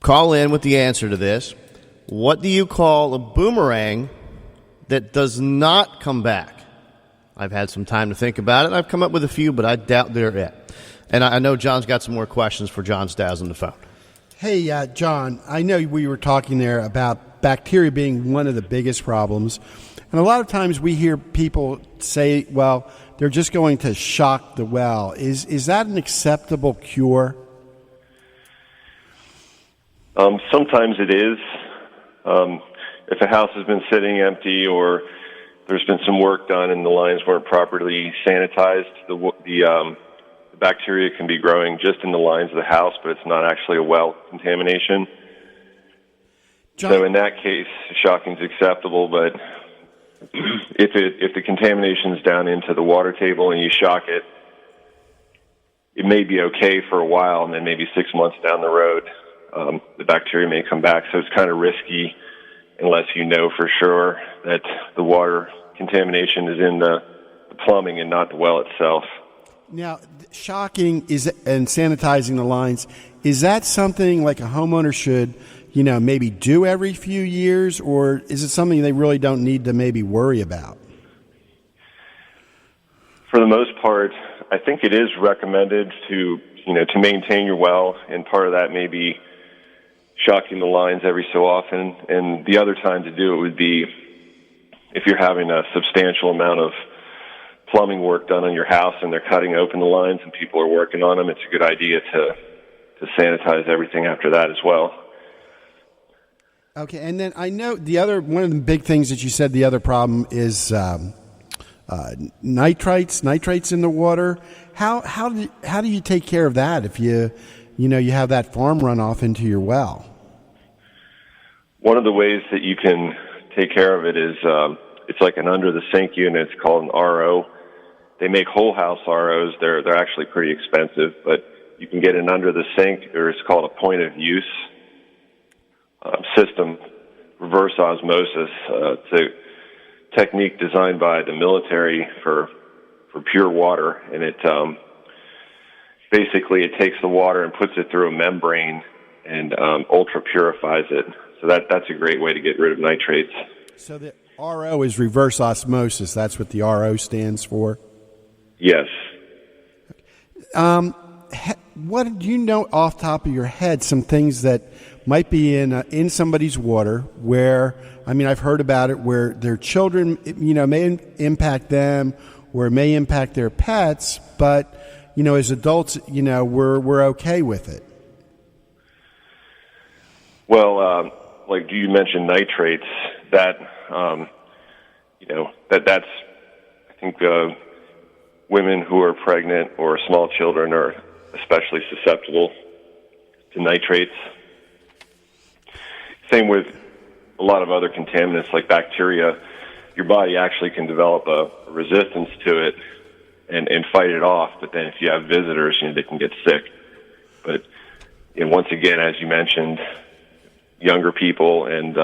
E: call in with the answer to this. What do you call a boomerang that does not come back? I've had some time to think about it. I've come up with a few, but I doubt they're it. And I know John's got some more questions for John Staz on the phone.
D: Hey, John, I know we were talking there about bacteria being one of the biggest problems. And a lot of times we hear people say, well, they're just going to shock the well. Is that an acceptable cure?
G: Sometimes it is. If a house has been sitting empty or there's been some work done and the lines weren't properly sanitized, the bacteria can be growing just in the lines of the house, but it's not actually a well contamination.
D: John,
G: so in that case, shocking is acceptable, but if the contamination's down into the water table and you shock it, it may be okay for a while, and then maybe 6 months down the road, the bacteria may come back. So it's kind of risky unless you know for sure that the water contamination is in the plumbing and not the well itself.
D: Now, shocking and sanitizing the lines, is that something like a homeowner should, maybe do every few years, or is it something they really don't need to maybe worry about?
G: For the most part, I think it is recommended to maintain your well, and part of that may be shocking the lines every so often. And the other time to do it would be if you're having a substantial amount of plumbing work done on your house and they're cutting open the lines and people are working on them. It's a good idea to sanitize everything after that as well.
D: Okay, and then I know one of the big things that you said, the other problem is nitrates in the water. How do you take care of that if you have that farm runoff into your well?
G: One of the ways that you can take care of it is it's like an under the sink unit. It's called an RO. They make whole house ROs. They're actually pretty expensive, but you can get an under the sink, or it's called a point of use system, reverse osmosis. It's a technique designed by the military for pure water, and it basically it takes the water and puts it through a membrane and ultra purifies it. So that's a great way to get rid of nitrates.
D: So the RO is reverse osmosis. That's what the RO stands for?
G: Yes.
D: What do you know off the top of your head, some things that might be in somebody's water where, I've heard about it, where their children, may impact them or it may impact their pets, but, as adults, we're okay with it?
G: Well, like you mentioned nitrates, that's, I think, women who are pregnant or small children are especially susceptible to nitrates. Same with a lot of other contaminants like bacteria. Your body actually can develop a resistance to it and fight it off, but then if you have visitors, they can get sick. But once again, as you mentioned, younger people and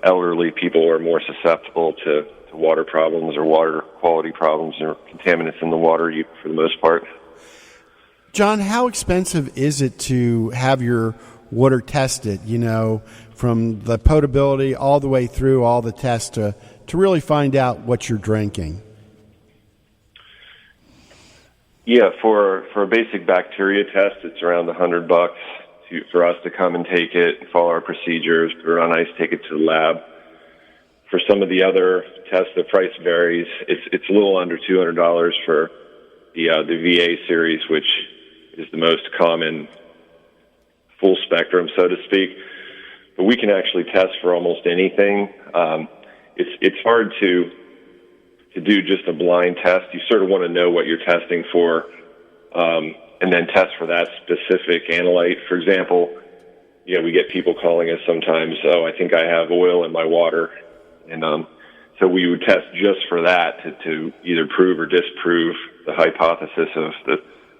G: elderly people are more susceptible to water problems or water quality problems or contaminants in the water for the most part.
D: John, how expensive is it to have your water tested, from the potability all the way through all the tests to really find out what you're drinking?
G: Yeah, for a basic bacteria test, it's around $100 for us to come and take it, follow our procedures, put it on ice, take it to the lab. For some of the other tests, the price varies. It's a little under $200 for the VA series, which is the most common full spectrum, so to speak. But we can actually test for almost anything. It's hard to do just a blind test. You sort of want to know what you're testing for, and then test for that specific analyte. For example, we get people calling us sometimes, I think I have oil in my water. And so we would test just for that to either prove or disprove the hypothesis of the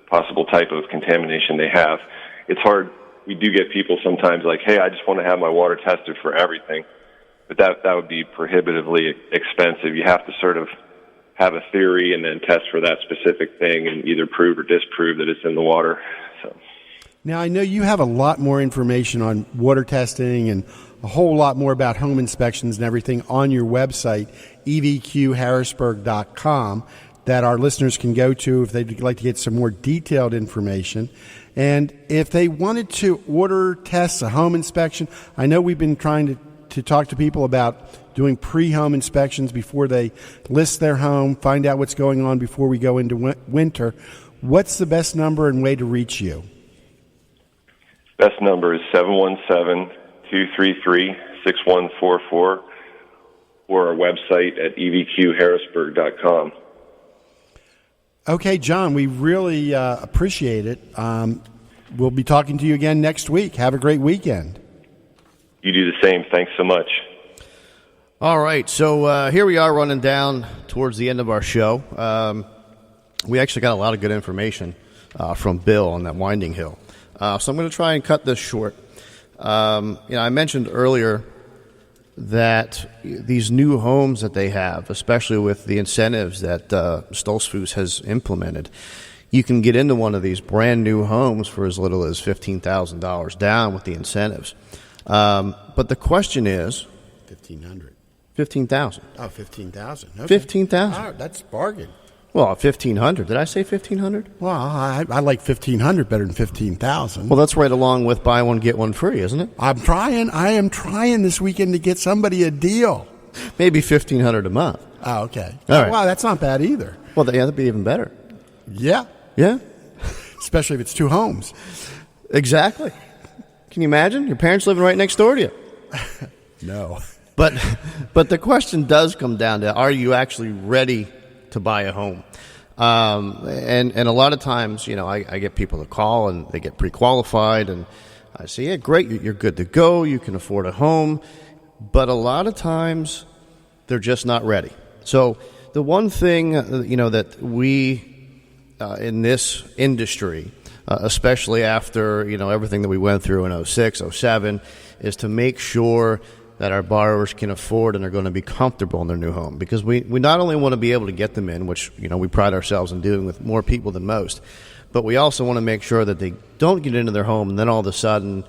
G: possible type of contamination they have. It's hard. We do get people sometimes like, hey, I just want to have my water tested for everything. But that would be prohibitively expensive. You have to sort of have a theory and then test for that specific thing and either prove or disprove that it's in the water. So.
D: Now, I know you have a lot more information on water testing and a whole lot more about home inspections and everything on your website, evqharrisburg.com, that our listeners can go to if they'd like to get some more detailed information. And if they wanted to order tests, a home inspection, I know we've been trying to talk to people about doing pre-home inspections before they list their home, find out what's going on before we go into winter. What's the best number and way to reach you?
G: Best number is 717-233-6144 or our website at evqharrisburg.com.
D: Okay, John, we really appreciate it. We'll be talking to you again next week. Have a great weekend.
G: You do the same. Thanks so much.
E: All right, so here we are running down towards the end of our show. We actually got a lot of good information from Bill on that winding hill. So I'm going to try and cut this short. I mentioned earlier that these new homes that they have, especially with the incentives that Stolzfus has implemented, you can get into one of these brand new homes for as little as $15,000 down with the incentives. But the question is,
D: $1,500.
E: $15,000.
D: Oh, $15,000. Okay.
E: $15,000.
D: Oh, that's a bargain.
E: Well, $1,500. Did I say $1,500?
D: Well, I like $1,500 better than $15,000.
E: Well, that's right along with buy one get one free, isn't it?
D: I am trying this weekend to get somebody a deal.
E: Maybe $1,500 a month.
D: Oh, okay.
E: All right.
D: Wow, that's not bad either.
E: Well, yeah, that'd be even better.
D: Yeah.
E: Yeah.
D: Especially if it's two homes.
E: Exactly. Can you imagine? Your parents living right next door to you.
D: No.
E: But the question does come down to, are you actually ready to buy a home? And a lot of times, I get people to call and they get pre-qualified and I say, yeah, great, you're good to go, you can afford a home. But a lot of times they're just not ready. So the one thing, that we in this industry, especially after, everything that we went through in 06, 07, is to make sure that our borrowers can afford and are going to be comfortable in their new home. Because we not only want to be able to get them in, which, we pride ourselves in doing with more people than most, but we also want to make sure that they don't get into their home and then all of a sudden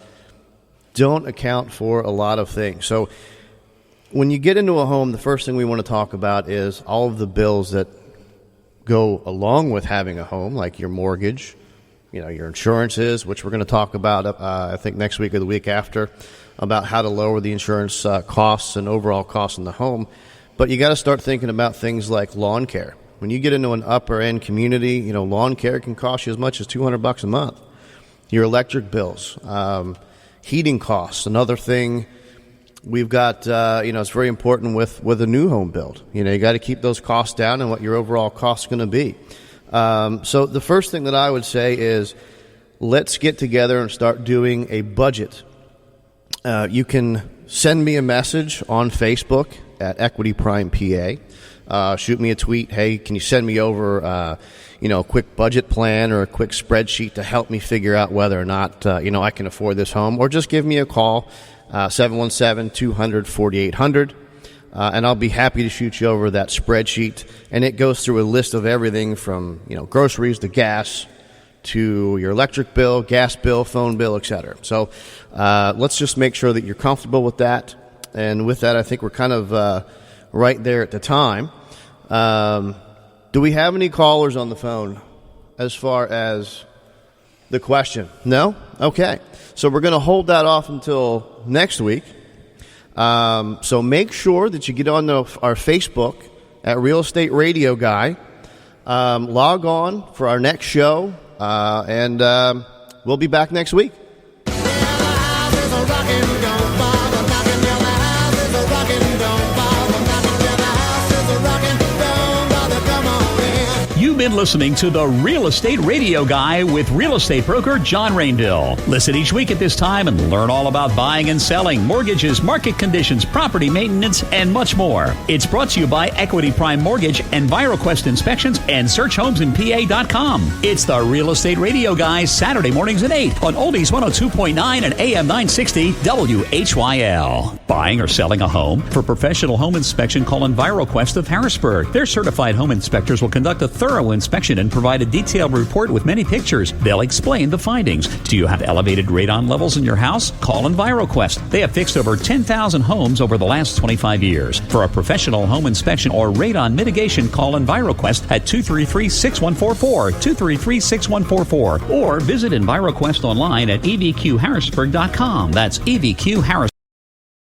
E: don't account for a lot of things. So when you get into a home, the first thing we want to talk about is all of the bills that go along with having a home, like your mortgage, your insurances, which we're going to talk about, I think, next week or the week after, about how to lower the insurance costs and overall costs in the home. But you got to start thinking about things like lawn care. When you get into an upper-end community, lawn care can cost you as much as $200 a month. Your electric bills, heating costs, another thing we've got, it's very important with a new home build. You got to keep those costs down and what your overall cost is going to be. So the first thing that I would say is let's get together and start doing a budget. You can send me a message on Facebook at Equity Prime PA. Shoot me a tweet. Hey, can you send me over, a quick budget plan or a quick spreadsheet to help me figure out whether or not, I can afford this home? Or just give me a call, 717-200-4800. And I'll be happy to shoot you over that spreadsheet. And it goes through a list of everything from, groceries to gas to your electric bill, gas bill, phone bill, etc. So let's just make sure that you're comfortable with that. And with that, I think we're kind of right there at the time. Do we have any callers on the phone as far as the question? No? Okay. So we're going to hold that off until next week. So make sure that you get on our Facebook at Real Estate Radio Guy. Log on for our next show. And we'll be back next week.
C: You've been listening to the Real Estate Radio Guy with real estate broker John Rainville. Listen each week at this time and learn all about buying and selling, mortgages, market conditions, property maintenance, and much more. It's brought to you by Equity Prime Mortgage, Enviroquest Inspections, and SearchHomesandPA.com. It's the Real Estate Radio Guy, Saturday mornings at 8 on Oldies 102.9 and AM 960 WHYL. Buying or selling a home? For professional home inspection, call Enviroquest of Harrisburg. Their certified home inspectors will conduct a thorough inspection and provide a detailed report with many pictures. They'll explain the findings. Do you have elevated radon levels in your house? Call Enviroquest. They have fixed over 10,000 homes over the last 25 years. For a professional home inspection or radon mitigation, call Enviroquest at 233-6144, 233-6144, or visit Enviroquest online at evqharrisburg.com. That's evqharrisburg.com.